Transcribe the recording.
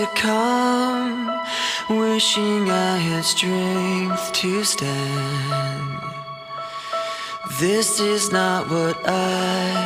succumb, wishing I had strength to stand. This is not what I